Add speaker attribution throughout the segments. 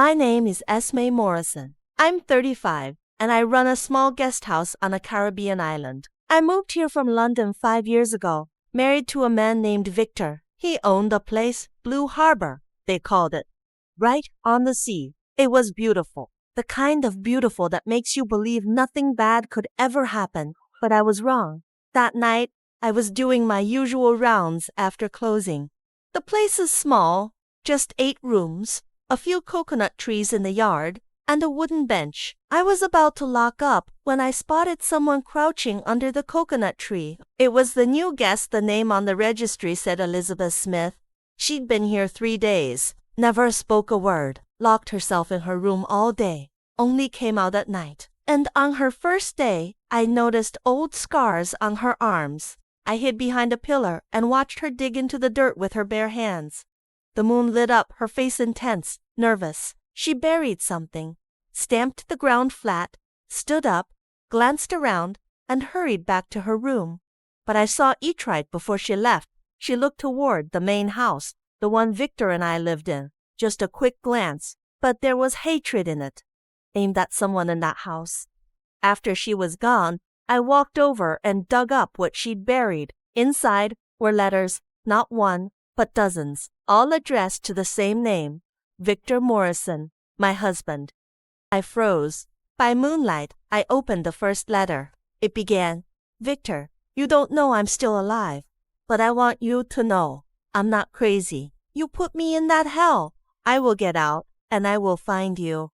Speaker 1: My name is Esme Morrison. I'm 35, and I run a small guest house on a Caribbean island. I moved here from London 5 years ago, married to a man named Victor. He owned a place, Blue Harbor, they called it, right on the sea. It was beautiful, the kind of beautiful that makes you believe nothing bad could ever happen. But I was wrong. That night, I was doing my usual rounds after closing. The place is small, just 8 rooms, a few coconut trees in the yard, and a wooden bench. I was about to lock up when I spotted someone crouching under the coconut tree. It was the new guest. The name on the registry said Elizabeth Smith. She'd been here 3 days, never spoke a word, locked herself in her room all day, only came out at night. And on her first day, I noticed old scars on her arms. I hid behind a pillar and watched her dig into the dirt with her bare hands. The moon lit up, her face intense, nervous. She buried something, stamped the ground flat, stood up, glanced around, and hurried back to her room. But I saw right before she left. She looked toward the main house, the one Victor and I lived in. Just a quick glance, but there was hatred in it, aimed at someone in that house. After she was gone, I walked over and dug up what she'd buried. Inside were letters, not one, but dozens, all addressed to the same name, Victor Morrison, my husband. I froze. By moonlight, I opened the first letter. It began, "Victor, you don't know I'm still alive, but I want you to know I'm not crazy. You put me in that hell. I will get out, and I will find you."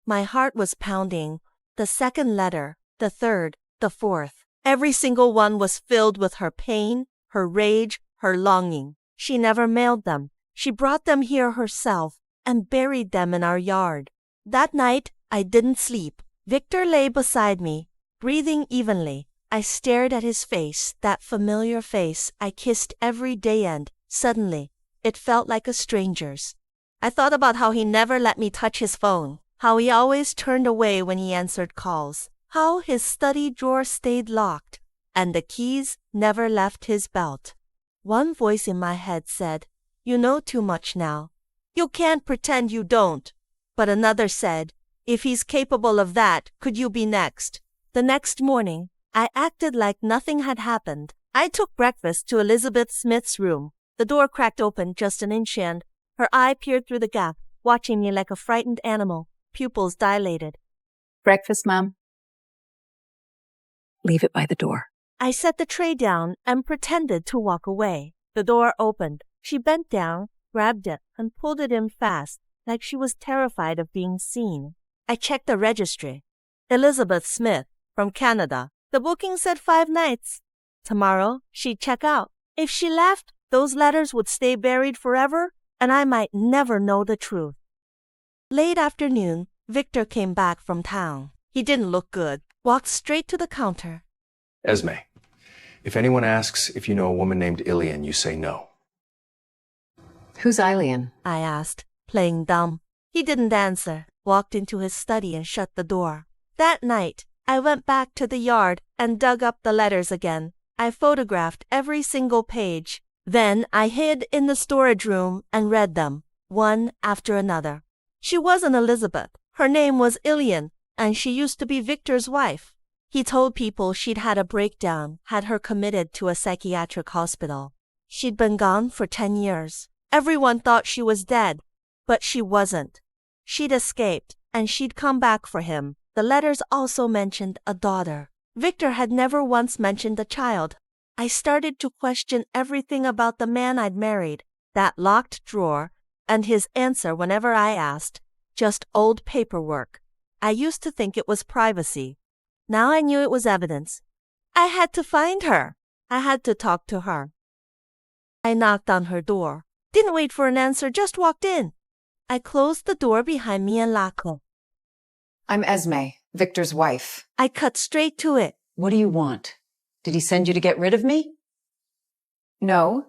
Speaker 1: My heart was pounding. The second letter, the third, the fourth. Every single one was filled with her pain, her rage, her longing. She never mailed them. She brought them here herself and buried them in our yard. That night, I didn't sleep. Victor lay beside me, breathing evenly. I stared at his face, that familiar face I kissed every day, and suddenly, it felt like a stranger's. I thought about how he never let me touch his phone, how he always turned away when he answered calls, how his study drawer stayed locked, and the keys never left his belt. One voice in my head said, "You know too much now. You can't pretend you don't." But another said, "If he's capable of that, could you be next?" The next morning, I acted like nothing had happened. I took breakfast to Elizabeth Smith's room. The door cracked open just an inch and her eye peered through the gap, watching me like a frightened animal, pupils dilated.
Speaker 2: "Breakfast, Mom?" "Leave it by the door."
Speaker 1: I set the tray down and pretended to walk away. The door opened. She bent down, grabbed it, and pulled it in fast, like she was terrified of being seen. I checked the registry. Elizabeth Smith, from Canada. The booking said 5 nights. Tomorrow, she'd check out. If she left, those letters would stay buried forever, and I might never know the truth. Late afternoon, Victor came back from town. He didn't look good. Walked straight to the counter.
Speaker 3: "Esme, if anyone asks if you know a woman named Ilian, you say no."
Speaker 2: "Who's Eileen?"
Speaker 1: I asked, playing dumb. He didn't answer, walked into his study and shut the door. That night, I went back to the yard and dug up the letters again. I photographed every single page. Then I hid in the storage room and read them, one after another. She wasn't Elizabeth. Her name was Ilian, and she used to be Victor's wife. He told people she'd had a breakdown, had her committed to a psychiatric hospital. She'd been gone for 10 years. Everyone thought she was dead, but she wasn't. She'd escaped, and she'd come back for him. The letters also mentioned a daughter. Victor had never once mentioned a child. I started to question everything about the man I'd married, that locked drawer, and his answer whenever I asked, just old paperwork. I used to think it was privacy. Now I knew it was evidence. I had to find her. I had to talk to her. I knocked on her door. Didn't wait for an answer, just walked in. I closed the door behind me and locked it.
Speaker 2: "I'm Esme, Victor's wife."
Speaker 1: I cut straight to it.
Speaker 2: "What do you want? Did he send you to get rid of me?" "No.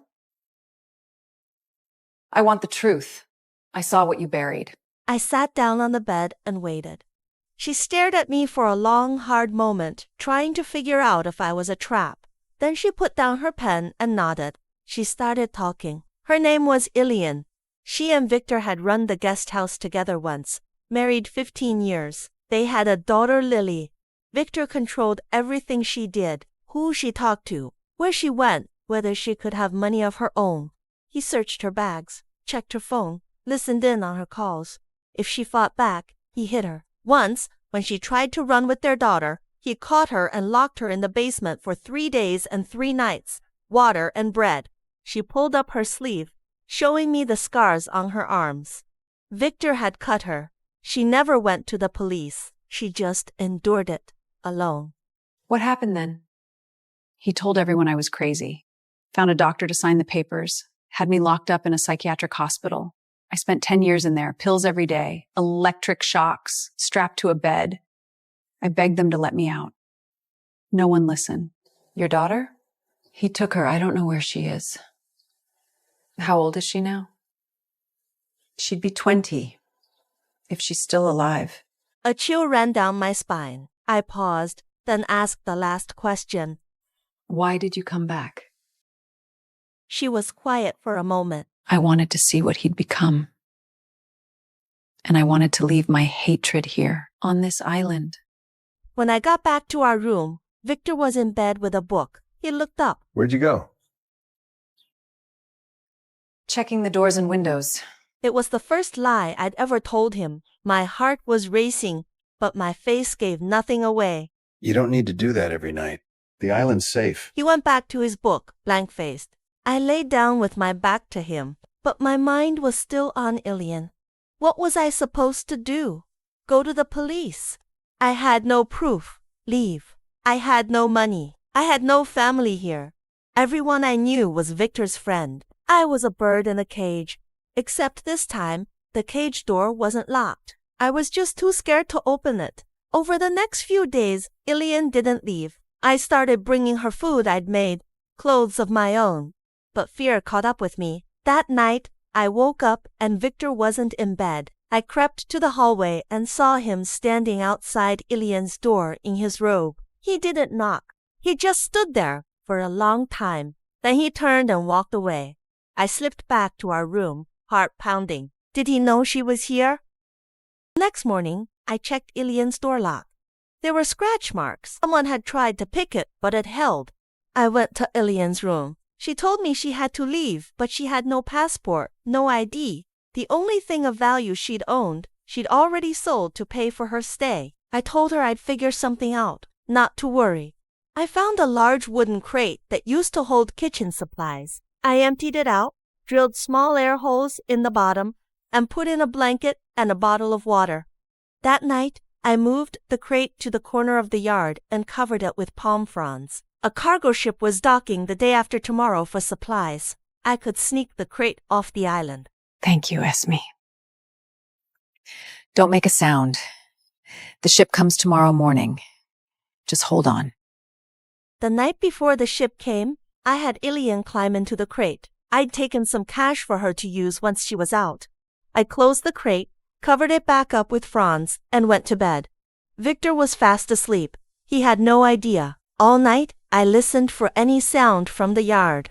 Speaker 2: I want the truth. I saw what you buried."
Speaker 1: I sat down on the bed and waited. She stared at me for a long, hard moment, trying to figure out if I was a trap. Then she put down her pen and nodded. She started talking. Her name was Ilian. She and Victor had run the guest house together once, married 15 years. They had a daughter, Lily. Victor controlled everything she did, who she talked to, where she went, whether she could have money of her own. He searched her bags, checked her phone, listened in on her calls. If she fought back, he hit her. Once, when she tried to run with their daughter, he caught her and locked her in the basement for 3 days and 3 nights, water and bread. She pulled up her sleeve, showing me the scars on her arms. Victor had cut her. She never went to the police. She just endured it, alone.
Speaker 2: What happened then? He told everyone I was crazy. Found a doctor to sign the papers. Had me locked up in a psychiatric hospital. I spent 10 years in there, pills every day, electric shocks, strapped to a bed. I begged them to let me out. No one listened.
Speaker 4: Your daughter? He took her. I don't know where she is. How old is she now? She'd be 20, if she's still alive.
Speaker 1: A chill ran down my spine. I paused, then asked the last question.
Speaker 4: Why did you come back?
Speaker 1: She was quiet for a moment.
Speaker 4: I wanted to see what he'd become. And I wanted to leave my hatred here, on this island.
Speaker 1: When I got back to our room, Victor was in bed with a book. He looked up.
Speaker 3: Where'd you go?
Speaker 4: Checking the doors and windows.
Speaker 1: It was the first lie I'd ever told him. My heart was racing, but my face gave nothing away.
Speaker 3: You don't need to do that every night. The island's safe.
Speaker 1: He went back to his book, blank-faced. I lay down with my back to him, but my mind was still on Ilian. What was I supposed to do? Go to the police? I had no proof. Leave. I had no money. I had no family here. Everyone I knew was Victor's friend. I was a bird in a cage. Except this time, the cage door wasn't locked. I was just too scared to open it. Over the next few days, Ilian didn't leave. I started bringing her food I'd made, clothes of my own. But fear caught up with me. That night, I woke up and Victor wasn't in bed. I crept to the hallway and saw him standing outside Ilian's door in his robe. He didn't knock. He just stood there for a long time. Then he turned and walked away. I slipped back to our room, heart pounding. Did he know she was here? Next morning, I checked Ilian's door lock. There were scratch marks. Someone had tried to pick it, but it held. I went to Ilian's room. She told me she had to leave, but she had no passport, no ID. The only thing of value she'd owned, she'd already sold to pay for her stay. I told her I'd figure something out, not to worry. I found a large wooden crate that used to hold kitchen supplies. I emptied it out, drilled small air holes in the bottom, and put in a blanket and a bottle of water. That night, I moved the crate to the corner of the yard and covered it with palm fronds. A cargo ship was docking the day after tomorrow for supplies. I could sneak the crate off the island.
Speaker 4: Thank you, Esme. Don't make a sound. The ship comes tomorrow morning. Just hold on.
Speaker 1: The night before the ship came, I had Ilian climb into the crate. I'd taken some cash for her to use once she was out. I closed the crate, covered it back up with fronds, and went to bed. Victor was fast asleep. He had no idea. All night, I listened for any sound from the yard.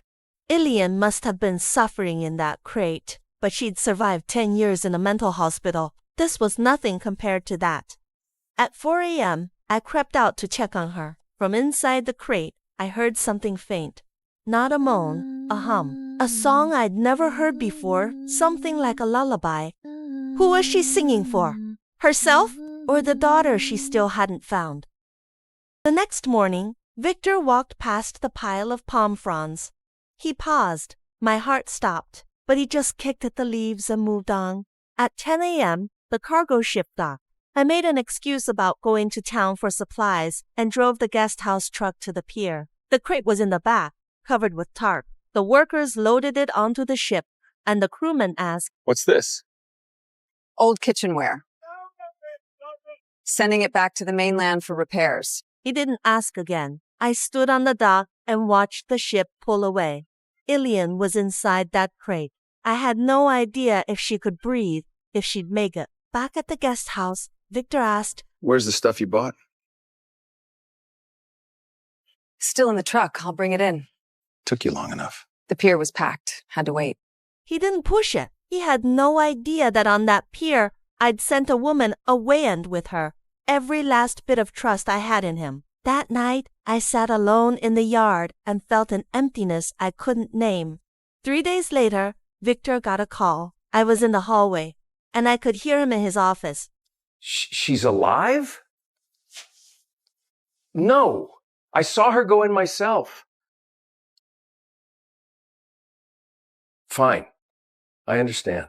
Speaker 1: Ilian must have been suffering in that crate, but she'd survived 10 years in a mental hospital. This was nothing compared to that. At 4 a.m., I crept out to check on her. From inside the crate, I heard something faint. Not a moan, a hum. A song I'd never heard before, something like a lullaby. Who was she singing for? Herself, or the daughter she still hadn't found? The next morning, Victor walked past the pile of palm fronds. He paused. My heart stopped, but he just kicked at the leaves and moved on. At 10 a.m., the cargo ship docked. I made an excuse about going to town for supplies and drove the guest house truck to the pier. The crate was in the back, covered with tarp. The workers loaded it onto the ship, and the crewman asked,
Speaker 3: What's this?
Speaker 2: Old kitchenware. Sending it back to the mainland for repairs.
Speaker 1: He didn't ask again. I stood on the dock and watched the ship pull away. Ilian was inside that crate. I had no idea if she could breathe, if she'd make it. Back at the guest house, Victor asked,
Speaker 3: Where's the stuff you bought?
Speaker 2: Still in the truck. I'll bring it in.
Speaker 3: Took you long enough.
Speaker 2: The pier was packed. Had to wait.
Speaker 1: He didn't push it. He had no idea that on that pier, I'd sent a woman away and with her every last bit of trust I had in him. That night, I sat alone in the yard and felt an emptiness I couldn't name. 3 days later, Victor got a call. I was in the hallway, and I could hear him in his office.
Speaker 3: She's alive? No, I saw her go in myself. Fine, I understand.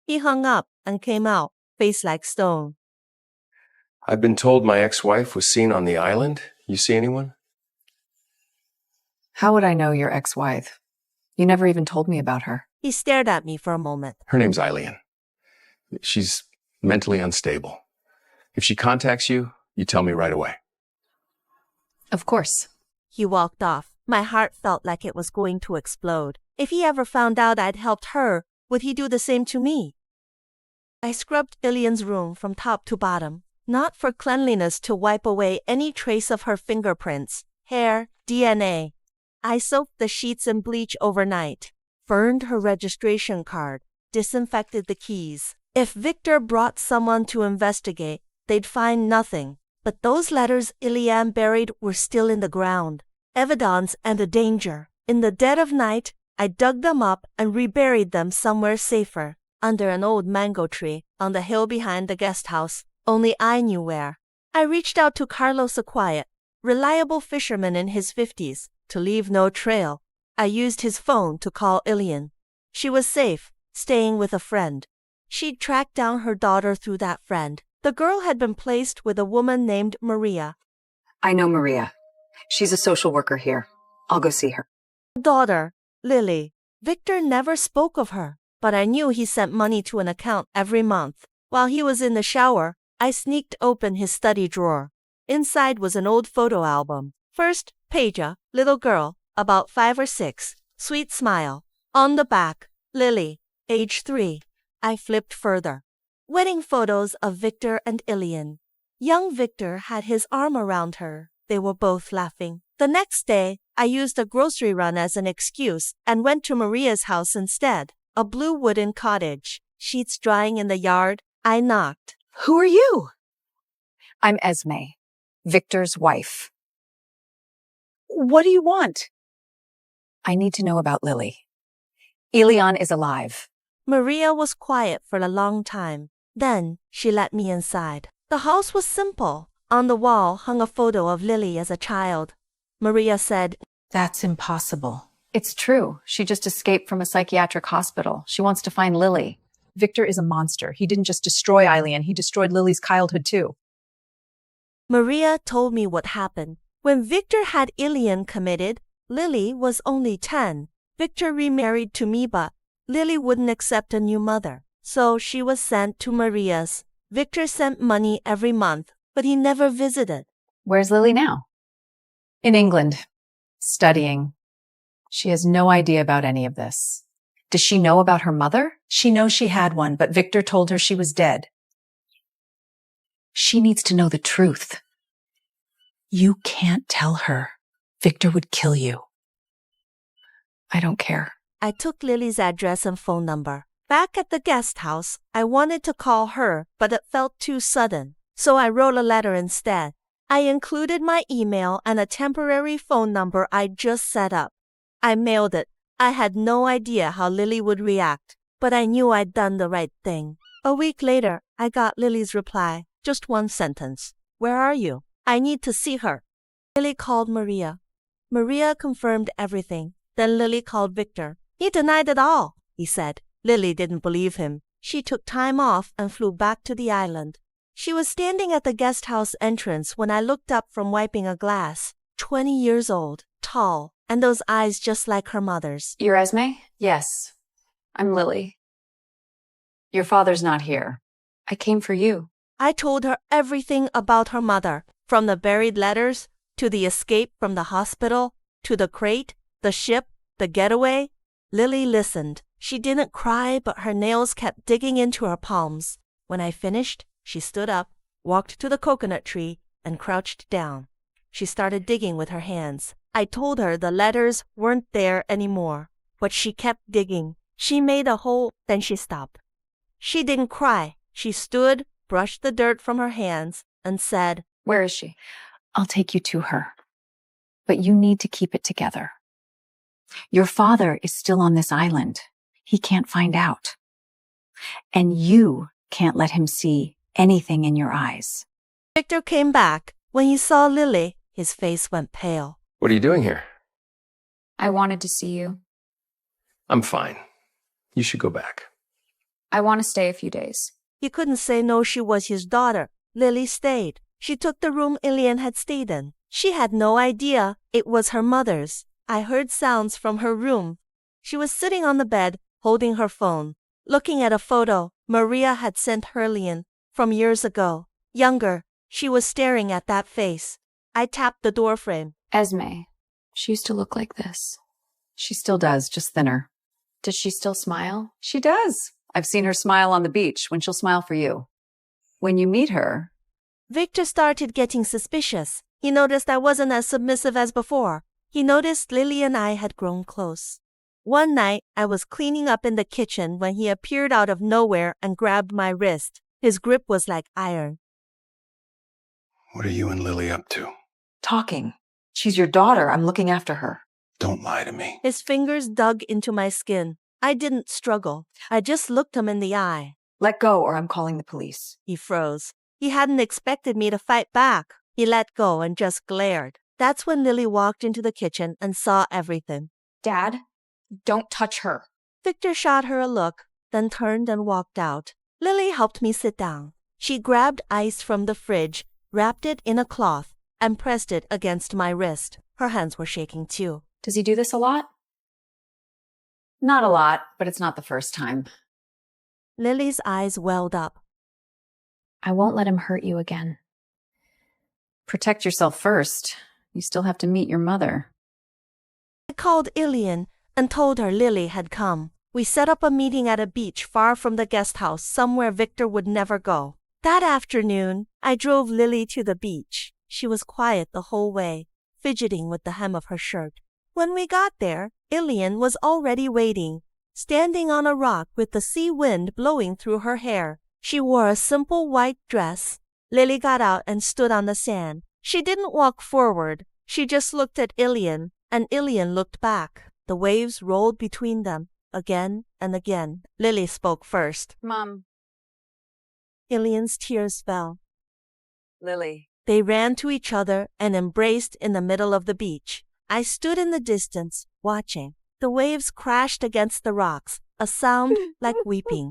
Speaker 1: He hung up and came out, face like stone.
Speaker 3: I've been told my ex-wife was seen on the island. You see anyone?
Speaker 2: How would I know your ex-wife? You never even told me about her.
Speaker 1: He stared at me for a moment.
Speaker 3: Her name's Eileen. She's mentally unstable. If she contacts you, you tell me right away.
Speaker 2: Of course.
Speaker 1: He walked off. My heart felt like it was going to explode. If he ever found out I'd helped her, would he do the same to me? I scrubbed Ilian's room from top to bottom, not for cleanliness to wipe away any trace of her fingerprints, hair, DNA. I soaked the sheets in bleach overnight, burned her registration card, disinfected the keys. If Victor brought someone to investigate, they'd find nothing. But those letters Ilian buried were still in the ground. Evidence and a danger. In the dead of night, I dug them up and reburied them somewhere safer, under an old mango tree on the hill behind the guest house. Only I knew where. I reached out to Carlos a quiet, reliable fisherman in his 50s, to leave no trail. I used his phone to call Ilian. She was safe, staying with a friend. She'd tracked down her daughter through that friend. The girl had been placed with a woman named Maria.
Speaker 2: I know Maria. She's a social worker here. I'll go see her.
Speaker 1: Daughter, Lily. Victor never spoke of her, but I knew he sent money to an account every month. While he was in the shower, I sneaked open his study drawer. Inside was an old photo album. First, Paja, little girl, about 5 or 6, sweet smile. On the back, Lily, age 3. I flipped further. Wedding photos of Victor and Ilian. Young Victor had his arm around her. They were both laughing. The next day, I used a grocery run as an excuse and went to Maria's house instead. A blue wooden cottage, sheets drying in the yard. I knocked.
Speaker 2: Who are you? I'm Esme, Victor's wife. What do you want? I need to know about Lily. Ilian is alive.
Speaker 1: Maria was quiet for a long time. Then she let me inside. The house was simple. On the wall hung a photo of Lily as a child. Maria said,
Speaker 4: That's impossible.
Speaker 2: It's true. She just escaped from a psychiatric hospital. She wants to find Lily.
Speaker 5: Victor is a monster. He didn't just destroy Eileen, he destroyed Lily's childhood too.
Speaker 1: Maria told me what happened. When Victor had Ilian committed, Lily was only 10. Victor remarried to me, but Lily wouldn't accept a new mother. So she was sent to Maria's. Victor sent money every month, but he never visited.
Speaker 2: Where's Lily now? In England, studying. She has no idea about any of this. Does she know about her mother?
Speaker 4: She knows she had one, but Victor told her she was dead.
Speaker 2: She needs to know the truth.
Speaker 4: You can't tell her. Victor would kill you.
Speaker 2: I don't care.
Speaker 1: I took Lily's address and phone number. Back at the guest house, I wanted to call her, but it felt too sudden. So I wrote a letter instead. I included my email and a temporary phone number I'd just set up. I mailed it. I had no idea how Lily would react, but I knew I'd done the right thing. A week later, I got Lily's reply. Just one sentence. Where are you? I need to see her. Lily called Maria. Maria confirmed everything. Then Lily called Victor. He denied it all, he said. Lily didn't believe him. She took time off and flew back to the island. She was standing at the guest house entrance when I looked up from wiping a glass. 20 years old, tall, and those eyes just like her mother's.
Speaker 2: You're Esme? Yes. I'm Lily. Your father's not here. I came for you.
Speaker 1: I told her everything about her mother, from the buried letters, to the escape from the hospital, to the crate, the ship, the getaway. Lily listened. She didn't cry, but her nails kept digging into her palms. When I finished, she stood up, walked to the coconut tree, and crouched down. She started digging with her hands. I told her the letters weren't there anymore. but she kept digging. She made a hole, then she stopped. She didn't cry. She stood, brushed the dirt from her hands, and said,
Speaker 2: Where is she? I'll take you to her. But you need to keep it together. Your father is still on this island. He can't find out. And you can't let him see anything in your eyes.
Speaker 1: Victor came back. When he saw Lily, his face went pale.
Speaker 3: What are you doing here?
Speaker 6: I wanted to see you.
Speaker 3: I'm fine. You should go back.
Speaker 6: I want to stay a few days.
Speaker 1: He couldn't say no. She was his daughter. Lily stayed. She took the room Ilian had stayed in. She had no idea it was her mother's. I heard sounds from her room. She was sitting on the bed, holding her phone, looking at a photo Maria had sent Ilian from years ago. Younger, she was staring at that face. I tapped the doorframe.
Speaker 6: Esme. She used to look like this.
Speaker 2: She still does, just thinner.
Speaker 6: Does she still smile?
Speaker 2: She does. I've seen her smile on the beach when she'll smile for you. When you meet her...
Speaker 1: Victor started getting suspicious. He noticed I wasn't as submissive as before. He noticed Lily and I had grown close. One night, I was cleaning up in the kitchen when he appeared out of nowhere and grabbed my wrist. His grip was like iron.
Speaker 7: What are you and Lily up to?
Speaker 4: Talking. She's your daughter. I'm looking after her.
Speaker 7: Don't lie to me.
Speaker 1: His fingers dug into my skin. I didn't struggle. I just looked him in the eye.
Speaker 4: Let go or I'm calling the police.
Speaker 1: He froze. He hadn't expected me to fight back. He let go and just glared. That's when Lily walked into the kitchen and saw everything.
Speaker 6: Dad, don't touch her.
Speaker 1: Victor shot her a look, then turned and walked out. Lily helped me sit down. She grabbed ice from the fridge, wrapped it in a cloth, and pressed it against my wrist. Her hands were shaking too.
Speaker 6: Does he do this a lot?
Speaker 2: Not a lot, but it's not the first time.
Speaker 1: Lily's eyes welled up.
Speaker 6: I won't let him hurt you again.
Speaker 2: Protect yourself first. You still have to meet your mother.
Speaker 1: I called Ilian and told her Lily had come. We set up a meeting at a beach far from the guest house, somewhere Victor would never go. That afternoon, I drove Lily to the beach. She was quiet the whole way, fidgeting with the hem of her shirt. When we got there, Ilian was already waiting, standing on a rock with the sea wind blowing through her hair. She wore a simple white dress. Lily got out and stood on the sand. She didn't walk forward. She just looked at Ilian, and Ilian looked back. The waves rolled between them, again and again. Lily spoke first.
Speaker 6: Mom.
Speaker 1: Ilian's tears fell.
Speaker 4: Lily.
Speaker 1: They ran to each other and embraced in the middle of the beach. I stood in the distance, watching. The waves crashed against the rocks, a sound like weeping.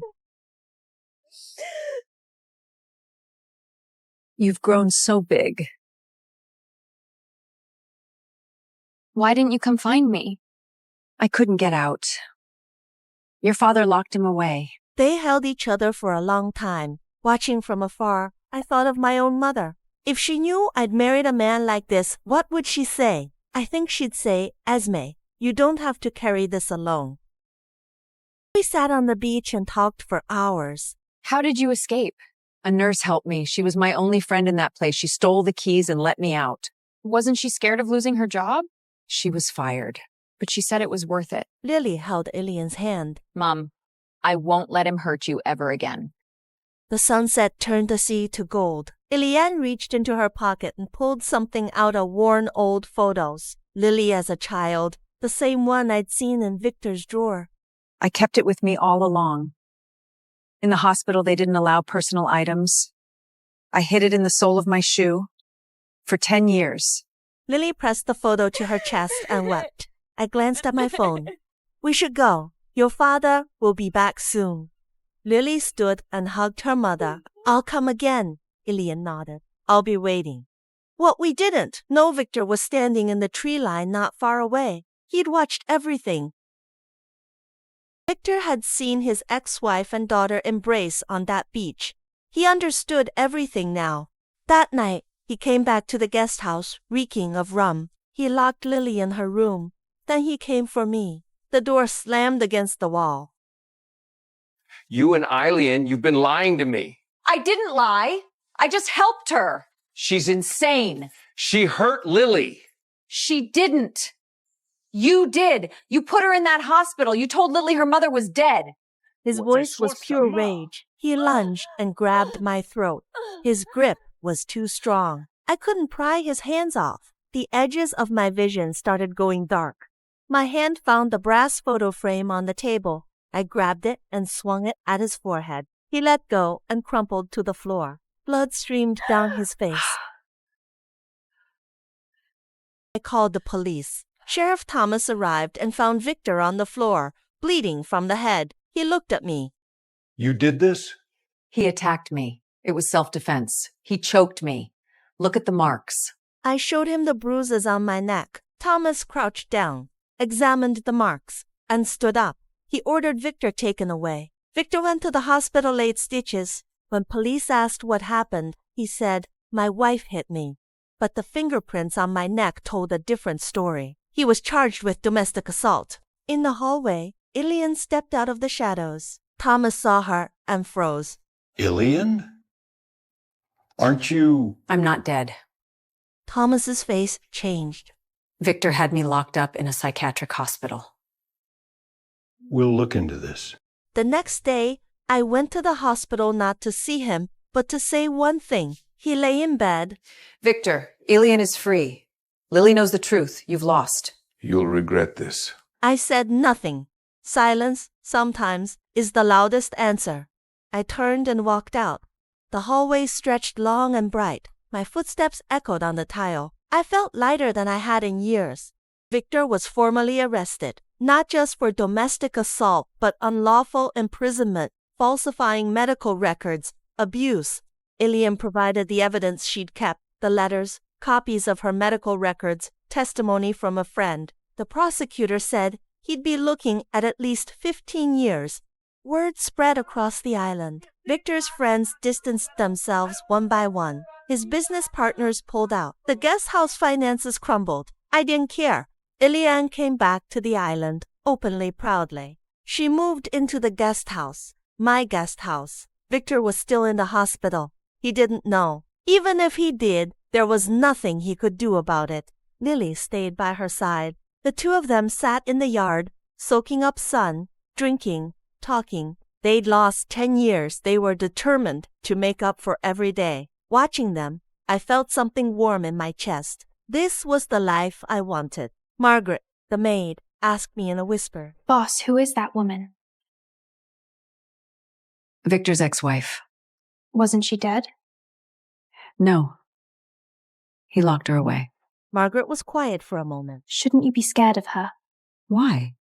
Speaker 2: You've grown so big.
Speaker 6: Why didn't you come find me?
Speaker 2: I couldn't get out. Your father locked him away.
Speaker 1: They held each other for a long time. Watching from afar, I thought of my own mother. If she knew I'd married a man like this, what would she say? I think she'd say, Esme, you don't have to carry this alone. We sat on the beach and talked for hours.
Speaker 6: How did you escape?
Speaker 4: A nurse helped me. She was my only friend in that place. She stole the keys and let me out.
Speaker 6: Wasn't she scared of losing her job?
Speaker 4: She was fired.
Speaker 6: But she said it was worth it.
Speaker 1: Lily held Ilian's hand.
Speaker 6: Mom, I won't let him hurt you ever again.
Speaker 1: The sunset turned the sea to gold. Ilian reached into her pocket and pulled something out of worn old photos. Lily as a child, the same one I'd seen in Victor's drawer.
Speaker 2: I kept it with me all along. In the hospital, they didn't allow personal items. I hid it in the sole of my shoe for 10 years.
Speaker 1: Lily pressed the photo to her chest and wept. I glanced at my phone. We should go. Your father will be back soon. Lily stood and hugged her mother. I'll come again, Ilian nodded. I'll be waiting. What we didn't know, Victor was standing in the tree line not far away. He'd watched everything. Victor had seen his ex-wife and daughter embrace on that beach. He understood everything now. That night, he came back to the guest house, reeking of rum. He locked Lily in her room. Then he came for me. The door slammed against the wall.
Speaker 3: You and Eileen, you've been lying to me.
Speaker 4: I didn't lie. I just helped her. She's insane.
Speaker 3: She hurt Lily.
Speaker 4: She didn't. You did! You put her in that hospital! You told Lily her mother was dead!
Speaker 1: His voice was pure rage. He lunged and grabbed my throat. His grip was too strong. I couldn't pry his hands off. The edges of my vision started going dark. My hand found the brass photo frame on the table. I grabbed it and swung it at his forehead. He let go and crumpled to the floor. Blood streamed down his face. I called the police. Sheriff Thomas arrived and found Victor on the floor, bleeding from the head. He looked at me.
Speaker 7: You did this?
Speaker 4: He attacked me. It was self-defense. He choked me. Look at the marks.
Speaker 1: I showed him the bruises on my neck. Thomas crouched down, examined the marks, and stood up. He ordered Victor taken away. Victor went to the hospital, laid stitches. When police asked what happened, he said, "My wife hit me." But the fingerprints on my neck told a different story. He was charged with domestic assault. In the hallway, Ilian stepped out of the shadows. Thomas saw her and froze.
Speaker 7: Ilian? Aren't you...
Speaker 4: I'm not dead.
Speaker 1: Thomas's face changed.
Speaker 4: Victor had me locked up in a psychiatric hospital.
Speaker 7: We'll look into this.
Speaker 1: The next day, I went to the hospital not to see him, but to say one thing. He lay in bed.
Speaker 4: Victor, Ilian is free. Lily knows the truth. You've lost.
Speaker 7: You'll regret this.
Speaker 1: I said nothing. Silence, sometimes, is the loudest answer. I turned and walked out. The hallway stretched long and bright. My footsteps echoed on the tile. I felt lighter than I had in years. Victor was formally arrested, not just for domestic assault, but unlawful imprisonment, falsifying medical records, abuse. Ilian provided the evidence she'd kept, the letters, copies of her medical records, testimony from a friend. The prosecutor said he'd be looking at least 15 years. Word spread across the island. Victor's friends distanced themselves one by one. His business partners pulled out. The guest house finances crumbled. I didn't care. Ilian came back to the island, openly, proudly. She moved into the guest house, my guest house. Victor was still in the hospital. He didn't know. Even if he did, there was nothing he could do about it. Lily stayed by her side. The two of them sat in the yard, soaking up sun, drinking, talking. They'd lost 10 years. They were determined to make up for every day. Watching them, I felt something warm in my chest. This was the life I wanted. Margaret, the maid, asked me in a whisper.
Speaker 8: Boss, who is that woman?
Speaker 4: Victor's ex-wife.
Speaker 8: Wasn't she dead?
Speaker 4: No. He locked her away.
Speaker 1: Margaret was quiet for a moment.
Speaker 8: Shouldn't you be scared of her?
Speaker 4: Why?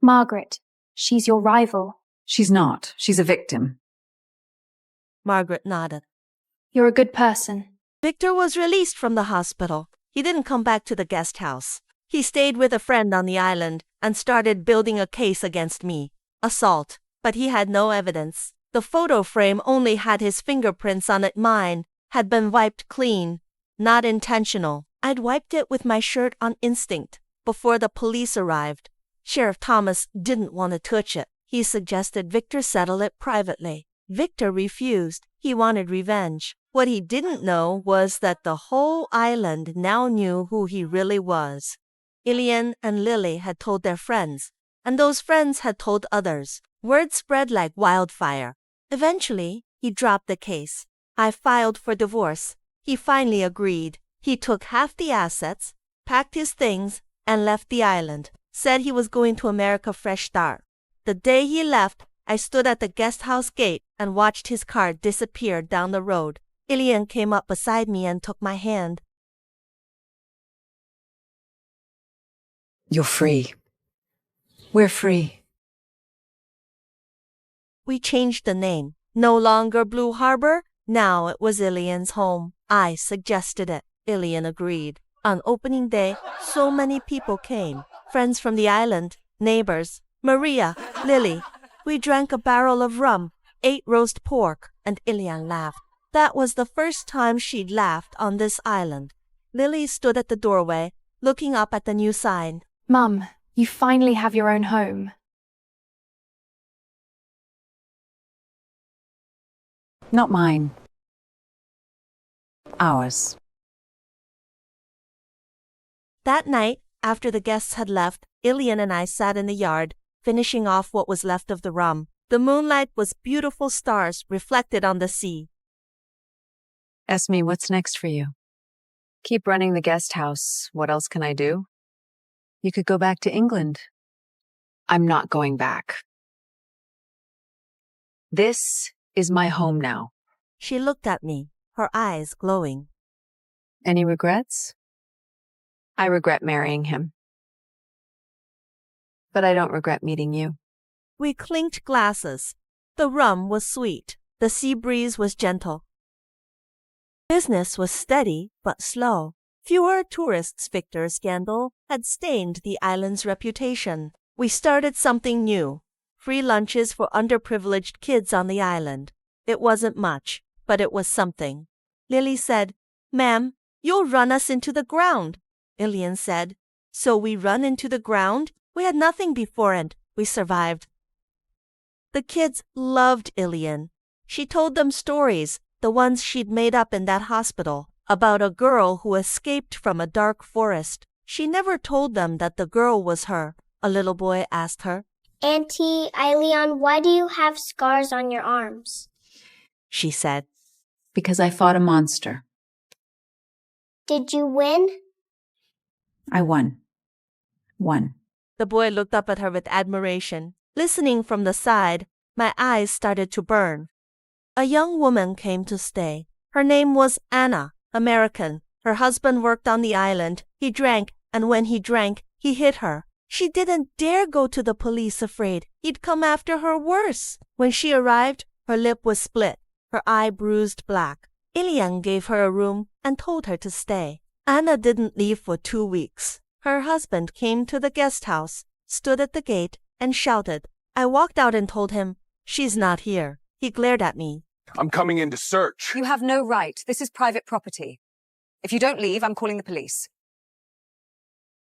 Speaker 8: Margaret, she's your rival.
Speaker 4: She's not. She's a victim.
Speaker 1: Margaret nodded.
Speaker 8: You're a good person.
Speaker 1: Victor was released from the hospital. He didn't come back to the guest house. He stayed with a friend on the island and started building a case against me. Assault. But he had no evidence. The photo frame only had his fingerprints on it. Mine had been wiped clean. Not intentional. I'd wiped it with my shirt on instinct before the police arrived. Sheriff Thomas didn't want to touch it. He suggested Victor settle it privately. Victor refused. He wanted revenge. What he didn't know was that the whole island now knew who he really was. Ilian and Lily had told their friends, and those friends had told others. Word spread like wildfire. Eventually, he dropped the case. I filed for divorce. He finally agreed. He took half the assets, packed his things, and left the island. Said he was going to America fresh start. The day he left, I stood at the guest house gate and watched his car disappear down the road. Ilian came up beside me and took my hand.
Speaker 4: You're free. We're free.
Speaker 1: We changed the name. No longer Blue Harbor, now it was Ilian's home. I suggested it. Ilian agreed. On opening day, so many people came. Friends from the island, neighbors, Maria, Lily. We drank a barrel of rum, ate roast pork, and Ilian laughed. That was the first time she'd laughed on this island. Lily stood at the doorway, looking up at the new sign.
Speaker 8: Mum, you finally have your own home.
Speaker 4: Not mine. Ours.
Speaker 1: That night, After the guests had left, Ilian and I sat in the yard, finishing off what was left of the rum. The moonlight was beautiful stars reflected on the sea.
Speaker 2: Esme, what's next for you? Keep running the guest house. What else can I do? You could go back to England. I'm not going back. This is my home now.
Speaker 1: She looked at me, her eyes glowing.
Speaker 2: Any regrets? I regret marrying him. But I don't regret meeting you.
Speaker 1: We clinked glasses. The rum was sweet. The sea breeze was gentle. Business was steady but slow. Fewer tourists. Victor's scandal had stained the island's reputation. We started something new. Free lunches for underprivileged kids on the island. It wasn't much, but it was something. Lily said, "Ma'am, you'll run us into the ground." Ilian said, "So we run into the ground? We had nothing before and we survived." The kids loved Ilian. She told them stories, the ones she'd made up in that hospital, about a girl who escaped from a dark forest. She never told them that the girl was her. A little boy asked her,
Speaker 9: "Auntie Eileon, why do you have scars on your arms?"
Speaker 1: She said,
Speaker 4: Because I fought a monster.
Speaker 9: Did you win?
Speaker 4: I won. Won.
Speaker 1: The boy looked up at her with admiration. Listening from the side, my eyes started to burn. A young woman came to stay. Her name was Anna, American. Her husband worked on the island. He drank, and when he drank, he hit her. She didn't dare go to the police, afraid he'd come after her worse. When she arrived, her lip was split, her eye bruised black. Ilian gave her a room and told her to stay. Anna didn't leave for 2 weeks. Her husband came to the guest house, stood at the gate, and shouted. I walked out and told him, "She's not here." He glared at me.
Speaker 3: I'm coming in to search.
Speaker 5: You have no right. This is private property. If you don't leave, I'm calling the police.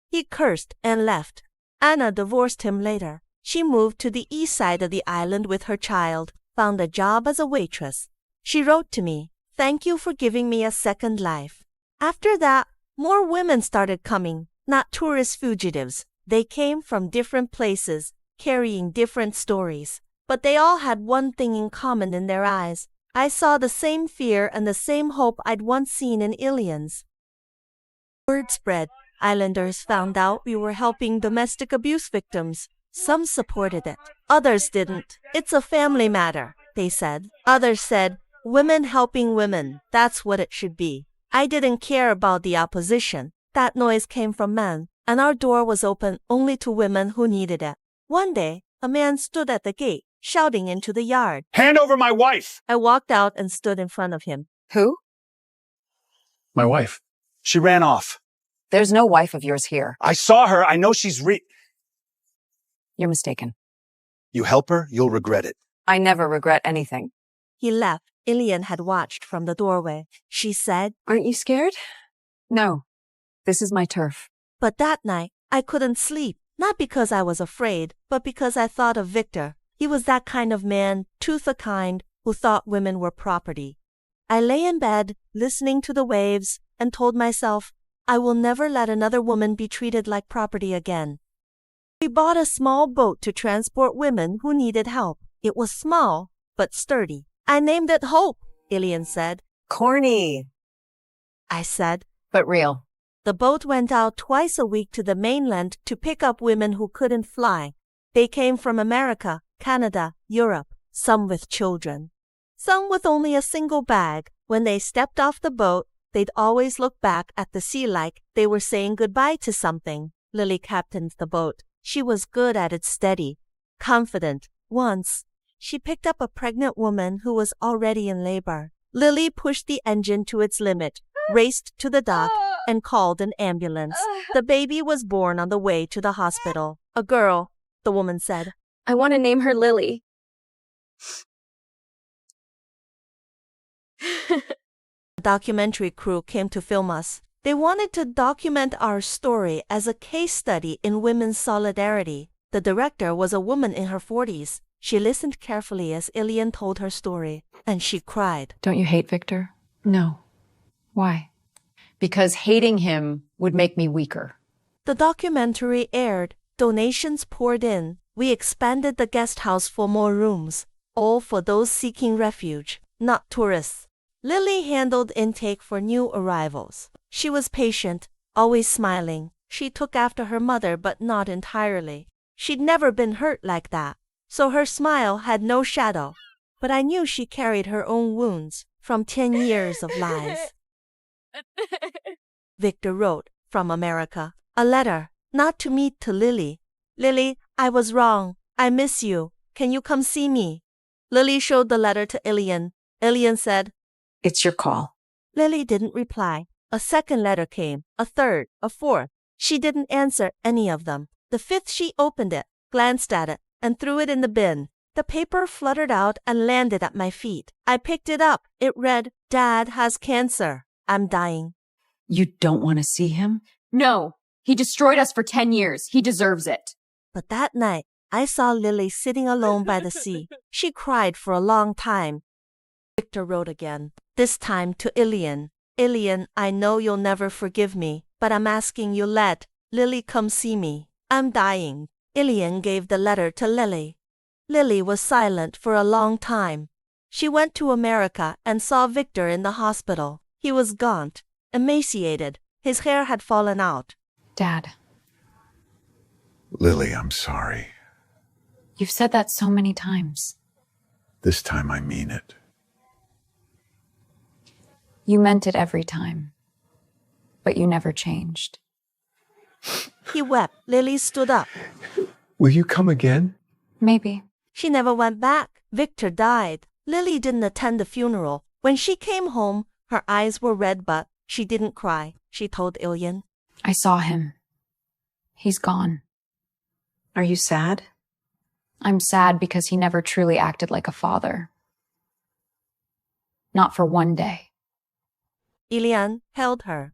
Speaker 1: He cursed and left. Anna divorced him later. She moved to the east side of the island with her child, found a job as a waitress. She wrote to me, "Thank you for giving me a second life." After that, more women started coming, not tourist fugitives. They came from different places, carrying different stories. But they all had one thing in common in their eyes. I saw the same fear and the same hope I'd once seen in Ilian's. Word spread. Islanders found out we were helping domestic abuse victims. Some supported it. Others didn't. It's a family matter, they said. Others said, women helping women, that's what it should be. I didn't care about the opposition. That noise came from men, and our door was open only to women who needed it. One day, a man stood at the gate, shouting into the yard.
Speaker 3: Hand over my wife!
Speaker 1: I walked out and stood in front of him.
Speaker 5: Who?
Speaker 3: My wife.
Speaker 7: She ran off.
Speaker 5: There's no wife of yours here.
Speaker 7: I saw her. I know she's
Speaker 5: You're mistaken.
Speaker 7: You help her, you'll regret it.
Speaker 5: I never regret anything.
Speaker 1: He left. Ilian had watched from the doorway. She said,
Speaker 5: Aren't you scared? No. This is my turf.
Speaker 1: but that night, I couldn't sleep. Not because I was afraid, but because I thought of Victor. He was that kind of man, too the kind, who thought women were property. I lay in bed, listening to the waves, and told myself, I will never let another woman be treated like property again. We bought a small boat to transport women who needed help. It was small, but sturdy. I named it Hope, Ilian said.
Speaker 5: Corny.
Speaker 1: I said.
Speaker 2: But real.
Speaker 1: The boat went out twice a week to the mainland to pick up women who couldn't fly. They came from America, Canada, Europe, some with children. Some with only a single bag. When they stepped off the boat, they'd always look back at the sea like they were saying goodbye to something. Lily captained the boat. She was good at it, steady, confident. Once, she picked up a pregnant woman who was already in labor. Lily pushed the engine to its limit, raced to the dock, and called an ambulance. The baby was born on the way to the hospital. A girl, the woman said.
Speaker 9: I want to name her Lily.
Speaker 1: The documentary crew came to film us. They wanted to document our story as a case study in women's solidarity. The director was a woman in her 40s. She listened carefully as Ilian told her story, and she cried.
Speaker 2: Don't you hate Victor? No. Why? Because hating him would make me weaker.
Speaker 1: The documentary aired, donations poured in, we expanded the guest house for more rooms, all for those seeking refuge, not tourists. Lily handled intake for new arrivals. She was patient, always smiling. She took after her mother but not entirely. She'd never been hurt like that, so her smile had no shadow. But I knew she carried her own wounds from 10 years of lies. Victor wrote, from America, a letter, not to me, to Lily. Lily, I was wrong. I miss you. Can you come see me? Lily showed the letter to Ilian. Ilian said,
Speaker 4: It's your call.
Speaker 1: Lily didn't reply. A second letter came, a third, a fourth. She didn't answer any of them. The fifth she opened it, glanced at it, and threw it in the bin. The paper fluttered out and landed at my feet. I picked it up. It read, Dad has cancer. I'm dying.
Speaker 4: You don't want to see him?
Speaker 6: No, he destroyed us for 10 years. He deserves it.
Speaker 1: But that night, I saw Lily sitting alone by the sea. She cried for a long time. Victor wrote again, this time to Ilian. Ilian, I know you'll never forgive me, but I'm asking you let Lily come see me. I'm dying. Ilian gave the letter to Lily. Lily was silent for a long time. She went to America and saw Victor in the hospital. He was gaunt, emaciated. His hair had fallen out.
Speaker 2: Dad,
Speaker 10: Lily, I'm sorry.
Speaker 2: you've said that so many times.
Speaker 10: This time I mean it.
Speaker 2: You meant it every time. But you never changed.
Speaker 1: He wept. Lily stood up.
Speaker 10: Will you come again?
Speaker 2: Maybe.
Speaker 1: She never went back. Victor died. Lily didn't attend the funeral. When she came home, her eyes were red, but she didn't cry. She told Ilian.
Speaker 2: I saw him. He's gone.
Speaker 4: Are you sad?
Speaker 2: I'm sad because he never truly acted like a father. Not for one day.
Speaker 1: Ilian held her.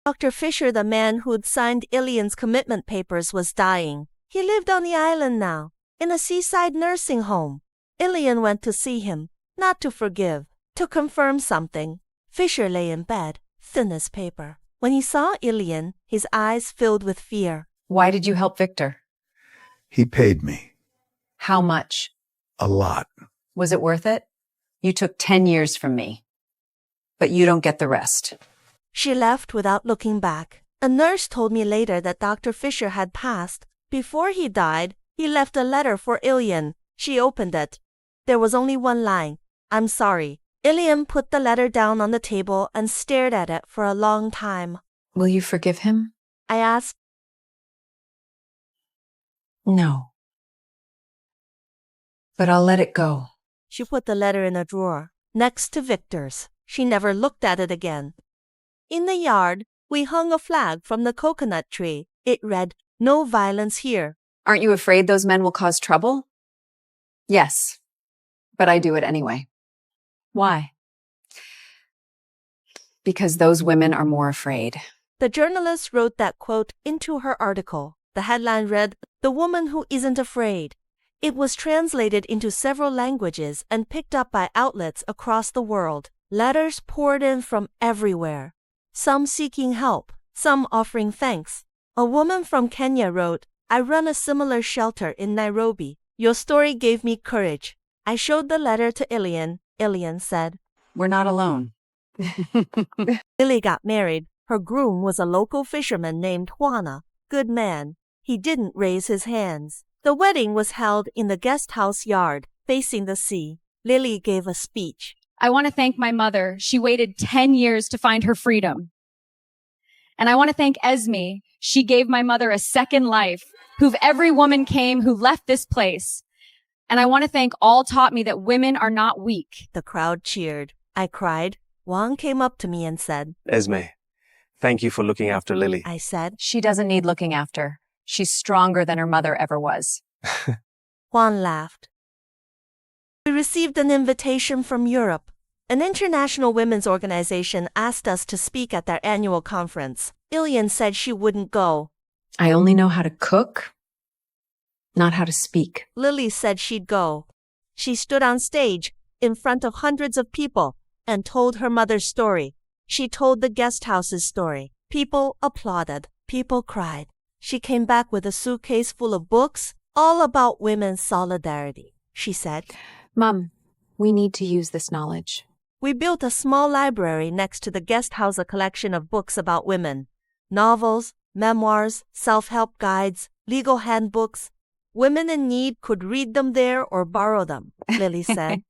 Speaker 1: Dr. Fisher, the man who'd signed Ilian's commitment papers, was dying. He lived on the island now, in a seaside nursing home. Ilian went to see him, not to forgive, to confirm something. Fisher lay in bed, thin as paper. When he saw Ilian, his eyes filled with fear.
Speaker 4: Why did you help Victor?
Speaker 10: He paid me.
Speaker 4: How much?
Speaker 10: A lot.
Speaker 4: Was it worth it? You took 10 years from me. But you don't get the rest.
Speaker 1: She left without looking back. A nurse told me later that Dr. Fisher had passed. Before he died, he left a letter for Ilian. She opened it. There was only one line. I'm sorry. Ilian put the letter down on the table and stared at it for a long time.
Speaker 4: Will you forgive him?
Speaker 1: I asked.
Speaker 4: No. But I'll let it go.
Speaker 1: She put the letter in a drawer, next to Victor's. She never looked at it again. In the yard, we hung a flag from the coconut tree. It read, No violence here.
Speaker 2: Aren't you afraid those men will cause trouble? Yes. But I do it anyway.
Speaker 4: Why?
Speaker 2: Because those women are more afraid.
Speaker 1: The journalist wrote that quote into her article. The headline read, The Woman Who Isn't Afraid. It was translated into several languages and picked up by outlets across the world. Letters poured in from everywhere. Some seeking help, some offering thanks. A woman from Kenya wrote, I run a similar shelter in Nairobi. Your story gave me courage. I showed the letter to Ilian. Ilian said,
Speaker 4: We're not alone.
Speaker 1: Lily got married. Her groom was a local fisherman named Juana. Good man. He didn't raise his hands. The wedding was held in the guest house yard, facing the sea. Lily gave a speech.
Speaker 6: I want to thank my mother. She waited 10 years to find her freedom. And I want to thank Esme. She gave my mother a second life, who every woman came who left this place. And I want to thank all taught me that women are not weak.
Speaker 1: The crowd cheered. I cried. Wang came up to me and said,
Speaker 3: Esme, thank you for looking after Lily.
Speaker 1: I said.
Speaker 2: She doesn't need looking after. She's stronger than her mother ever was.
Speaker 1: Juan laughed. We received an invitation from Europe. An international women's organization asked us to speak at their annual conference. Ilian said she wouldn't go.
Speaker 4: I only know how to cook, not how to speak.
Speaker 1: Lily said she'd go. She stood on stage in front of hundreds of people and told her mother's story. She told the guest house's story. People applauded. People cried. She came back with a suitcase full of books, all about women's solidarity. She said,
Speaker 2: Mom, we need to use this knowledge.
Speaker 1: We built a small library next to the guest house, a collection of books about women. Novels, memoirs, self-help guides, legal handbooks. Women in need could read them there or borrow them, Lily said.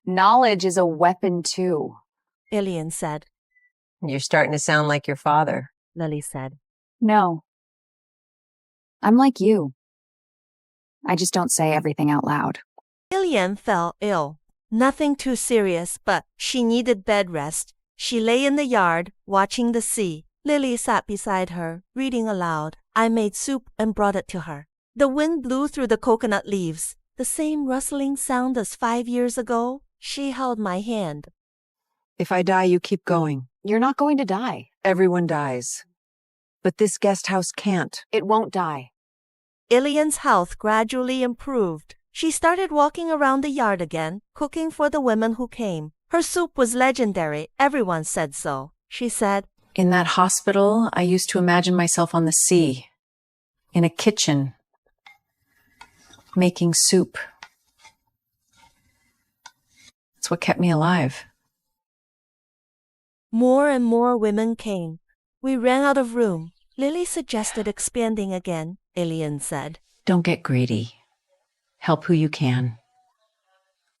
Speaker 2: Knowledge is a weapon too.
Speaker 1: Ilian said.
Speaker 4: You're starting to sound like your father.
Speaker 1: Lily said.
Speaker 2: No. I'm like you. I just don't say everything out loud.
Speaker 1: Ilian fell ill. Nothing too serious, but she needed bed rest. She lay in the yard, watching the sea. Lily sat beside her, reading aloud. I made soup and brought it to her. The wind blew through the coconut leaves. The same rustling sound as 5 years ago. She held my hand.
Speaker 4: If I die, you keep going.
Speaker 2: You're not going to die.
Speaker 4: Everyone dies. But this guest house can't.
Speaker 2: It won't die.
Speaker 1: Ilian's health gradually improved. She started walking around the yard again, cooking for the women who came. Her soup was legendary. Everyone said so. She said,
Speaker 2: In that hospital, I used to imagine myself on the sea, in a kitchen, making soup. It's what kept me alive.
Speaker 1: More and more women came. We ran out of room. Lily suggested expanding again, Ilian said.
Speaker 4: Don't get greedy. Help who you can.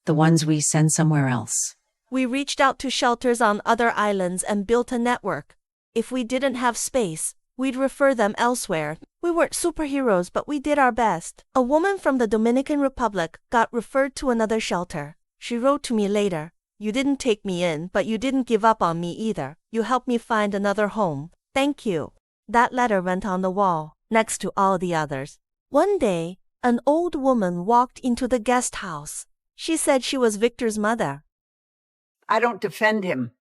Speaker 4: The ones we send somewhere else.
Speaker 1: We reached out to shelters on other islands and built a network. If we didn't have space, we'd refer them elsewhere. We weren't superheroes, but we did our best. A woman from the Dominican Republic got referred to another shelter. She wrote to me later, You didn't take me in, but you didn't give up on me either. You helped me find another home. Thank you. That letter went on the wall, next to all the others. One day, an old woman walked into the guest house. She said she was Victor's mother.
Speaker 11: I don't defend him.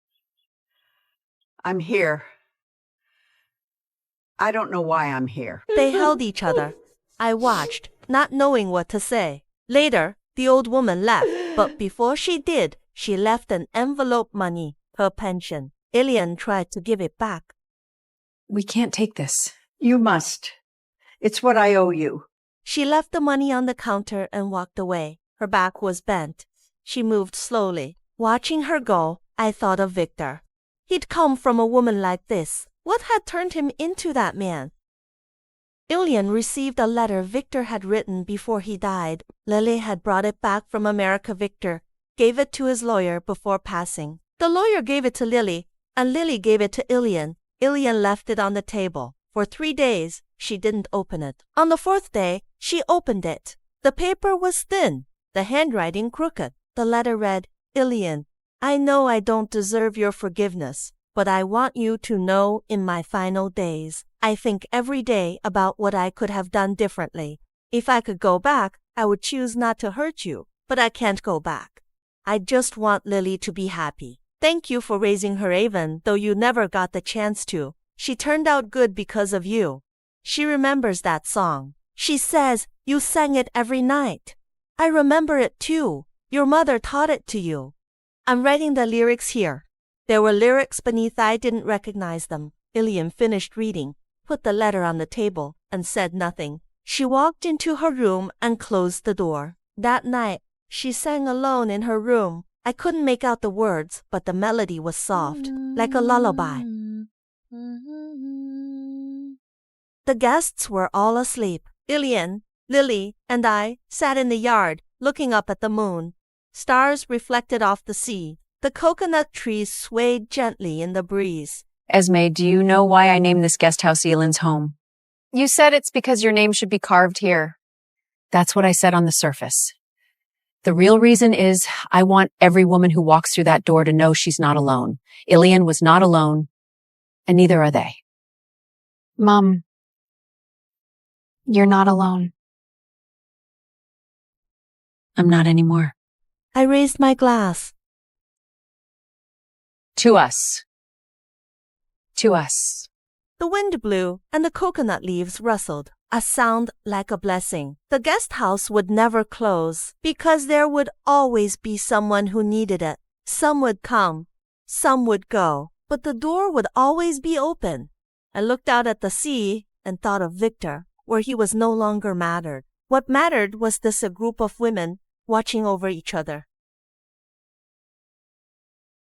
Speaker 11: I'm here. I don't know why I'm here.
Speaker 1: They held each other. I watched, not knowing what to say. Later, the old woman left, but before she did, she left an envelope money, her pension. Ilian tried to give it back.
Speaker 2: We can't take this.
Speaker 11: You must. It's what I owe you.
Speaker 1: She left the money on the counter and walked away. Her back was bent. She moved slowly. Watching her go, I thought of Victor. He'd come from a woman like this. What had turned him into that man? Ilian received a letter Victor had written before he died. Lily had brought it back from America. Victor gave it to his lawyer before passing. The lawyer gave it to Lily, and Lily gave it to Ilian. Ilian left it on the table. For 3 days, she didn't open it. On the 4th day, she opened it. The paper was thin, the handwriting crooked. The letter read, Ilian, I know I don't deserve your forgiveness, but I want you to know in my final days, I think every day about what I could have done differently. If I could go back, I would choose not to hurt you, but I can't go back. I just want Lily to be happy. Thank you for raising her even though you never got the chance to. She turned out good because of you. She remembers that song. She says you sang it every night. I remember it too. Your mother taught it to you. I'm writing the lyrics here. There were lyrics beneath. I didn't recognize them. Ilian finished reading, put the letter on the table, and said nothing. She walked into her room and closed the door. That night, she sang alone in her room. I couldn't make out the words, but the melody was soft, like a lullaby. The guests were all asleep. Ilian, Lily, and I sat in the yard, looking up at the moon. Stars reflected off the sea. The coconut trees swayed gently in the breeze.
Speaker 2: Esme, do you know why I named this guest house Elin's home? You said it's because your name should be carved here. That's what I said on the surface. The real reason is I want every woman who walks through that door to know she's not alone. Ilian was not alone, and neither are they.
Speaker 8: Mom, you're not alone.
Speaker 4: I'm not anymore.
Speaker 1: I raised my glass.
Speaker 2: To us. To us.
Speaker 1: The wind blew, and the coconut leaves rustled, a sound like a blessing. The guest house would never close, because there would always be someone who needed it. Some would come, some would go, but the door would always be open. I looked out at the sea and thought of Victor, where he was no longer mattered. What mattered was this a group of women watching over each other.